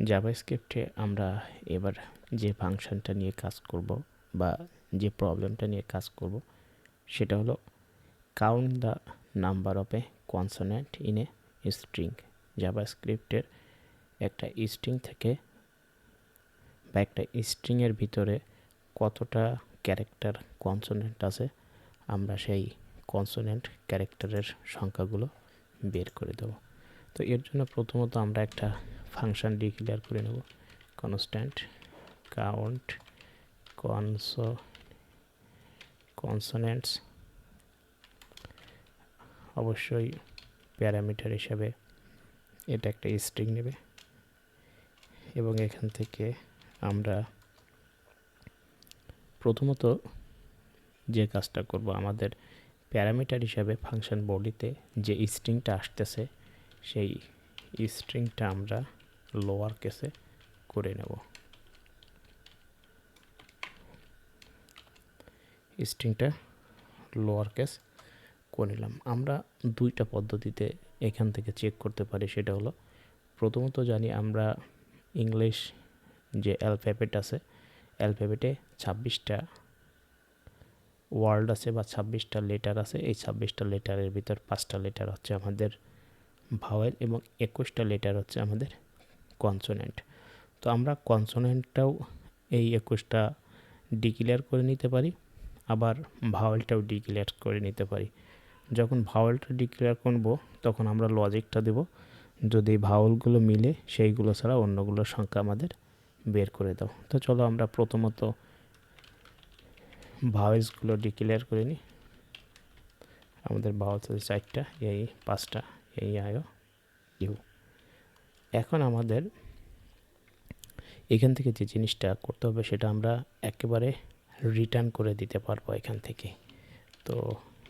জাভাস্ক্রিপ্টে আমরা এবার যে ফাংশনটা নিয়ে কাজ করব বা যে প্রবলেমটা নিয়ে কাজ করব সেটা হলো count the number of a consonant in a string. জাভাস্ক্রিপ্টের একটা স্ট্রিং থেকে বা একটা স্ট্রিংয়ের ভিতরে কতটা ক্যারেক্টার কনসোনেন্ট আছে আমরা সেই কনসোনেন্ট ক্যারেক্টারের সংখ্যাগুলো বের করে দেব। তো এর জন্য প্রথমত আমরা একটা ফাংশন ডিক্লেয়ার করে নেব, কনস্ট্যান্ট কাউন্ট কনসোনেন্টস। অবশ্যই প্যারামিটার হিসাবে এটা একটা স্ট্রিং নেবে এবং এখান থেকে আমরা প্রথমত যে কাজটা করব, আমাদের প্যারামিটার হিসাবে ফাংশন বডিতে যে স্ট্রিংটা আসতেছে সেই স্ট্রিংটা আমরা লোয়ার কেসে করে নেব। স্ট্রিংটা লোয়ার কেস করে নিলাম। আমরা দুইটা পদ্ধতিতে এখান থেকে চেক করতে পারি। সেটা হলো, প্রথমত জানি আমরা ইংলিশ যে অ্যালফাবেট আছে, অ্যালফাবেটে 26টা ওয়ার্ড আছে বা 26টা লেটার আছে। এই 26টা লেটারের ভিতর 5টা লেটার হচ্ছে আমাদের ভাওয়েল এবং 21টা লেটার হচ্ছে আমাদের কনসোনেন্ট। তো আমরা কনসোনেন্টটাও এই 21টা ডিক্লেয়ার করে নিতে পারি, আবার ভাওয়েলটাও ডিক্লেয়ার করে নিতে পারি। যখন ভাওয়েলটা ডিক্লেয়ার করব তখন আমরা লজিকটা দেব, যদি ভাওয়েলগুলো মিলে সেইগুলো ছাড়া অন্যগুলোর সংখ্যা আমাদের বের করে দাও। তো চলো আমরা প্রথমত ভাওয়েলসগুলো ডিক্লেয়ার করে নিই। আমাদের ভাওয়েলস আছে 4টা, এই 5টা, এই আয়ো ইউ। এখন আমাদের এখান থেকে যে জিনিসটা করতে হবে সেটা আমরা একেবারে রিটার্ন করে দিতে পারবো এখান থেকে। তো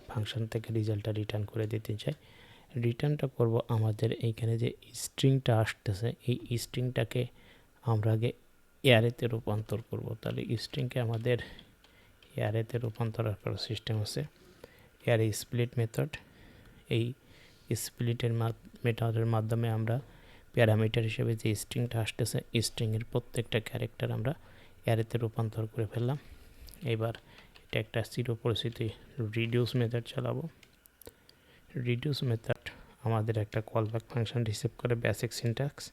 ফাংশন থেকে রেজাল্টটা রিটার্ন করে দিতে চাই। রিটার্নটা করব আমাদের এইখানে যে স্ট্রিংটা আসতেছে এই স্ট্রিংটাকে আমরা আগে অ্যারেতে রূপান্তর করব। তাহলে স্ট্রিংকে আমাদের অ্যারেতে রূপান্তর করার সিস্টেম আছে অ্যারে স্প্লিট মেথড। এই স্প্লিটের মেথডের মাধ্যমে আমরা প্যারামিটার হিসেবে যে স্ট্রিংটা আসতেছে স্ট্রিংয়ের প্রত্যেকটা ক্যারেক্টার আমরা অ্যারেতে রূপান্তর করে ফেললাম। এবার এটা একটা চিরপরিচিত রিডিউস মেথড চালাবো। রিডিউস মেথড আমাদের একটা কলব্যাক ফাংশন রিসিভ করে বেসিক সিনট্যাক্স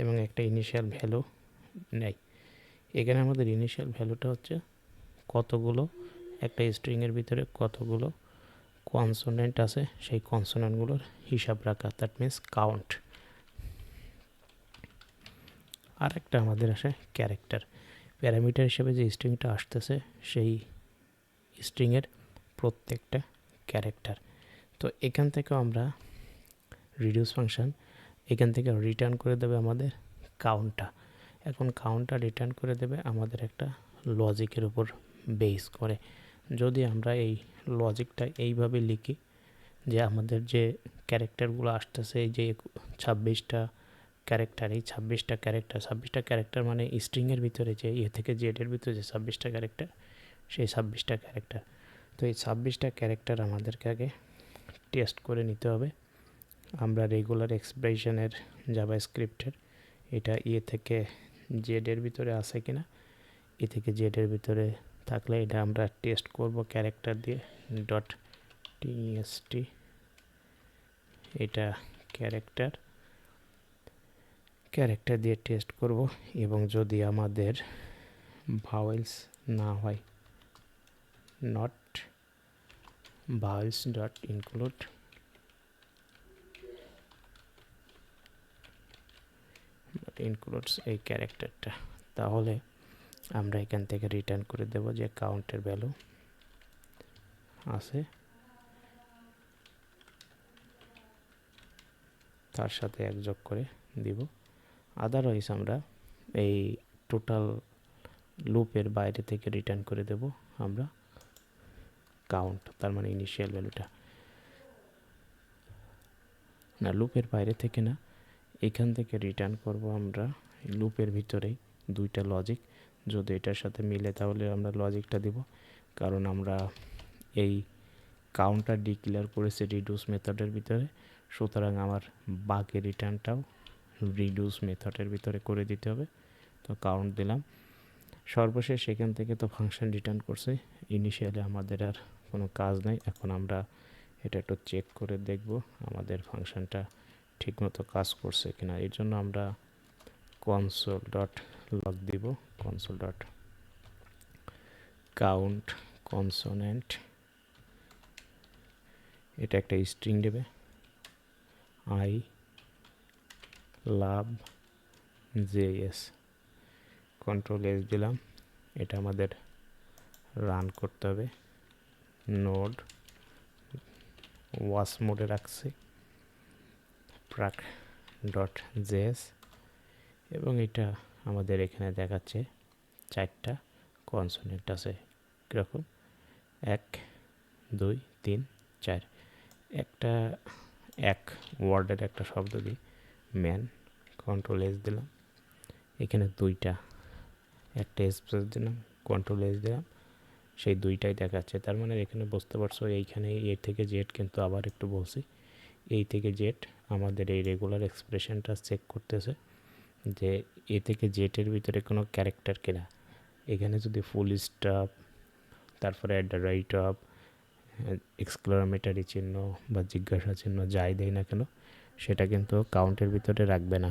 এবং একটা ইনিশিয়াল ভ্যালু নেয়। এখানে আমাদের ইনিশিয়াল ভ্যালুটা হচ্ছে কতগুলো একটা স্ট্রিংয়ের ভিতরে কতগুলো কনসোনেন্ট আছে সেই কনসোনেন্টগুলোর হিসাব রাখা, দ্যাট মিনস কাউন্ট। আর একটা আমাদের আসে ক্যারেক্টার। প্যারামিটার হিসেবে যে স্ট্রিংটা আসতেছে সেই স্ট্রিংয়ের প্রত্যেকটা ক্যারেক্টার। তো এখান থেকে আমরা রিডিউস ফাংশন এখান থেকে রিটার্ন করে দেবে আমাদের কাউন্টটা। এখন কাউন্টটা রিটার্ন করে দেবে আমাদের একটা লজিকের উপর বেস করে। যদি আমরা এই লজিকটা এইভাবে লিখি যে আমাদের যে ক্যারেক্টারগুলো আসতেছে এই যে 26টা ক্যারেক্টার, এই 26টা ক্যারেক্টার মানে স্ট্রিংয়ের ভিতরে যে থেকে জেডের ভিতরে যে 26টা ক্যারেক্টার সেই 26টা ক্যারেক্টার। তো এই 26টা ক্যারেক্টার আমাদেরকে আগে টেস্ট করে নিতে হবে। আমরা রেগুলার এক্সপ্রেশনের জাভাস্ক্রিপ্টের এটা থেকে জেডের ভিতরে আছে কিনা, থেকে জেডের ভিতরে থাকলে এটা আমরা টেস্ট করব ক্যারেক্টার দিয়ে ডট টিএসটি। এটা ক্যারেক্টার দিয়ে টেস্ট করব এবং যদি আমাদের ভাওয়েলস না হয় নট ভাওয়েলস ডট ইনক্লুডস এই ক্যারেক্টারটা, তাহলে আমরা এখান থেকে রিটার্ন করে দেব যে কাউন্টের ভ্যালু আছে তার সাথে এক যোগ করে দিব। আদারওয়াইজ আমরা এই টোটাল লুপের বাইরে থেকে রিটার্ন করে দেব আমরা কাউন্ট, তার মানে ইনিশিয়াল ভ্যালুটা। না, লুপের বাইরে থেকে না, এখান থেকে রিটার্ন করব আমরা লুপের ভিতরেই দুইটা লজিক। যদি এটার সাথে মিলে তাহলে আমরা লজিকটা দিব, কারণ আমরা এই কাউন্টার ডিক্লেয়ার করেছি রিডিউস মেথডের ভিতরে। সুতরাং আমার বাকি রিটার্নটাও রিডিউস মেথডের ভিতরে করে দিতে হবে। তো কাউন্ট দিলাম। সর্বশেষ এখান থেকে তো ফাংশন রিটার্ন করছে। ইনিশিয়ালি আমাদের আর কোনো কাজ নাই। এখন আমরা এটা একটু চেক করে দেখব আমাদের ফাংশনটা ঠিকমতো কাজ করছে কিনা। এর জন্য আমরা কনসোল ডট লগ দিব, কনসোল ডট কাউন্ট কনসোনেন্ট, এটা একটা স্ট্রিং দেবে, I love JS, control S দিলাম। এটা আমাদের রান করতে হবে। নোড ওয়াচ মোডে রাখছি, প্রাক ডট জেএস, এবং এটা আমাদের এখানে দেখাচ্ছে 4টা কনসোনেন্ট আছে। কীরকম? 1 2 3 4। একটা এক ওয়ার্ডের একটা শব্দ দিই, ম্যান, কন্ট্রোল এস দিলাম। এখানে 2টা, একটা স্পেস দিলাম, কন্ট্রোল এস দিলাম, সেই 2টাই দেখাচ্ছে। তার মানে এখানে বুঝতে পারছো এইখানে এ থেকে জেড, কিন্তু আবার একটু বলছি, এই থেকে জেড আমাদের এই রেগুলার এক্সপ্রেশনটা চেক করতেছে যে এ থেকে জেটের ভিতরে কোনো ক্যারেক্টার কিনা। এখানে যদি ফুল স্টপ, তারপরে at the right of, exclamatory চিহ্ন বা জিজ্ঞাসা চিহ্ন যাই দেয় না কেন, সেটা কিন্তু কাউন্টের ভিতরে রাখবে না।